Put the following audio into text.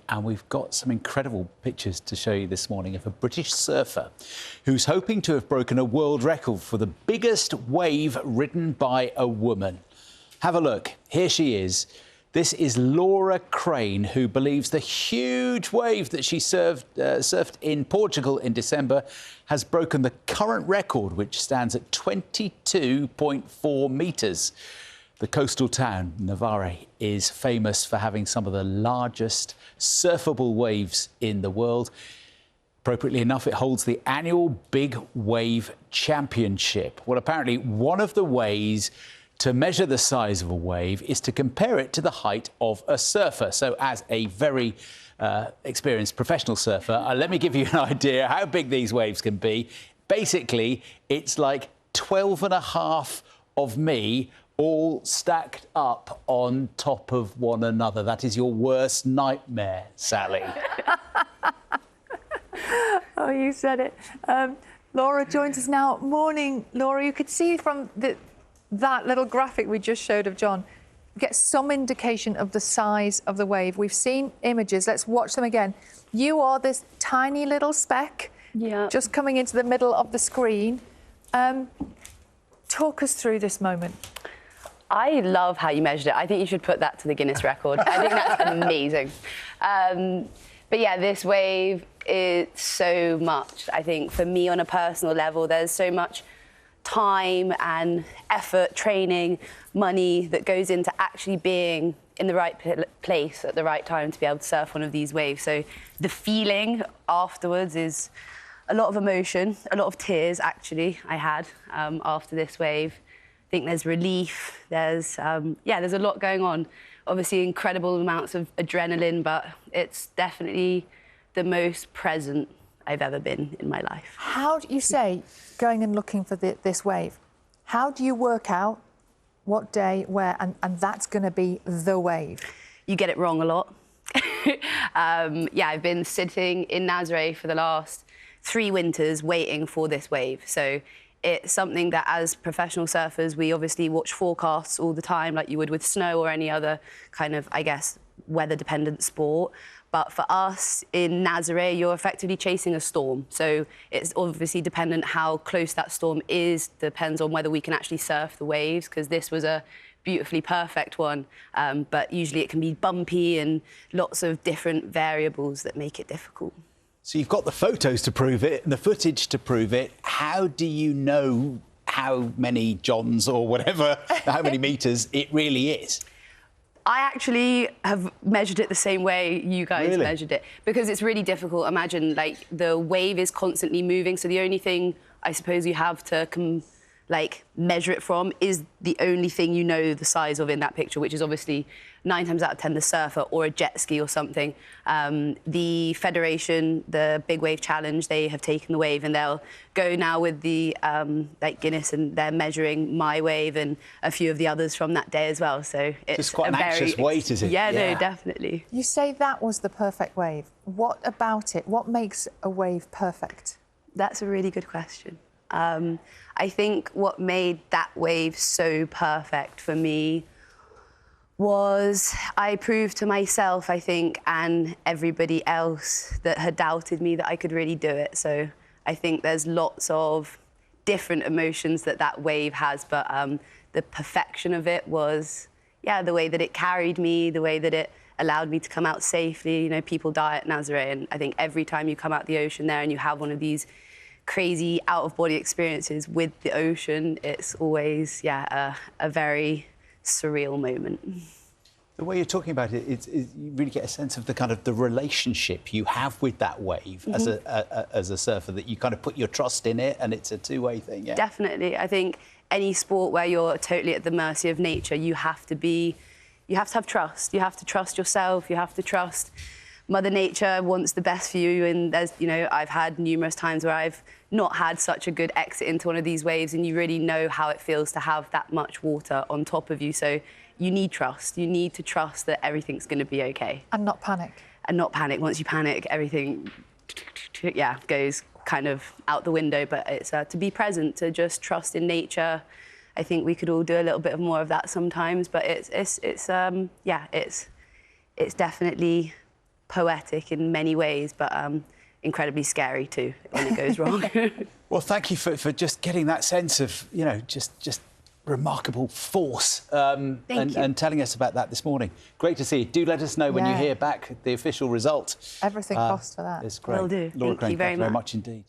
and we've got some incredible pictures to show you this morning of a British surfer who's hoping to have broken a world record for the biggest wave ridden by a woman. Have a look. Here she is. This is Lauracrane, who believes the huge wave that she surfed in Portugal in December has broken the current record, which stands at 22.4 metres. The coastal town, Navarre, is famous for having some of the largest surfable waves in the world. Appropriately enough, it holds the annual Big Wave Championship. Well, apparently one of the ways to measure the size of a wave is to compare it to the height of a surfer. So as a very experienced professional surfer, let me give you an idea how big these waves can be. Basically, it's like 12.5 of me all stacked up on top of one another. That is your worst nightmare, Sally. Oh, you said it. Laura joins us now. Morning, Laura. You could see from that little graphic we just showed of John, get some indication of the size of the wave. We've seen images. Let's watch them again. You are this tiny little speck, just coming into the middle of the screen. Talk us through this moment. I love how you measured it. I think you should put that to the Guinness record. I think that's amazing. But yeah, this wave is so much. I think for me on a personal level, there's so much time and effort, training, money that goes into actually being in the right place at the right time to be able to surf one of these waves. So the feeling afterwards is a lot of emotion, a lot of tears actually I had after this wave. I think there's relief, there's a lot going on. Obviously incredible amounts of adrenaline, but it's definitely the most present I've ever been in my life. How do you say, going and looking for this wave, how do you work out what day, where, and that's going to be the wave? You get it wrong a lot. I've been sitting in Nazaré for the last 3 winters waiting for this wave. So it's something that as professional surfers, we obviously watch forecasts all the time, like you would with snow or any other kind of, I guess, weather-dependent sport. But for us in Nazaré, you're effectively chasing a storm. So it's obviously dependent how close that storm is, depends on whether we can actually surf the waves, because this was a beautifully perfect one. But usually it can be bumpy and lots of different variables that make it difficult. So you've got the photos to prove it, and the footage to prove it. How do you know how many johns or whatever, how many metres it really is? I actually have measured it the same way you guys measured it, because it's really difficult. Imagine, like, the wave is constantly moving, so the only thing I suppose you have to measure it from is the only thing you know the size of in that picture, which is obviously 9 times out of 10 the surfer or a jet ski or something. The Federation, the Big Wave Challenge, they have taken the wave, and they'll go now with the Guinness, and they're measuring my wave and a few of the others from that day as well. So it's quite an anxious wait, is it? Yeah, no, definitely. You say that was the perfect wave. What about it? What makes a wave perfect? That's a really good question. I think what made that wave so perfect for me was I proved to myself, I think, and everybody else that had doubted me that I could really do it. So I think there's lots of different emotions that wave has, but the perfection of it was, the way that it carried me, the way that it allowed me to come out safely. You know, people die at Nazaré, and I think every time you come out the ocean there and you have one of these crazy out-of-body experiences with the ocean, it's always, a very surreal moment. The way you're talking about it, you really get a sense of the relationship you have with that wave as a surfer, that you kind of put your trust in it, and it's a two-way thing. Yeah. Definitely. I think any sport where you're totally at the mercy of nature, you have to have trust. You have to trust yourself. You have to trust Mother Nature wants the best for you, and there's, I've had numerous times where I've not had such a good exit into one of these waves, and you really know how it feels to have that much water on top of you. So you need trust. You need to trust that everything's going to be okay. And not panic. And not panic. Once you panic, everything, goes kind of out the window. But it's to be present, to just trust in nature. I think we could all do a little bit more of that sometimes. But it's definitely poetic in many ways, but incredibly scary too when it goes wrong. Well, thank you for just getting that sense of, you know, just remarkable force and telling us about that this morning. Great to see you. Do let us know when you hear back the official result. Everything cost for that. It's great. Will do. Laura Thank Crane, you very much indeed.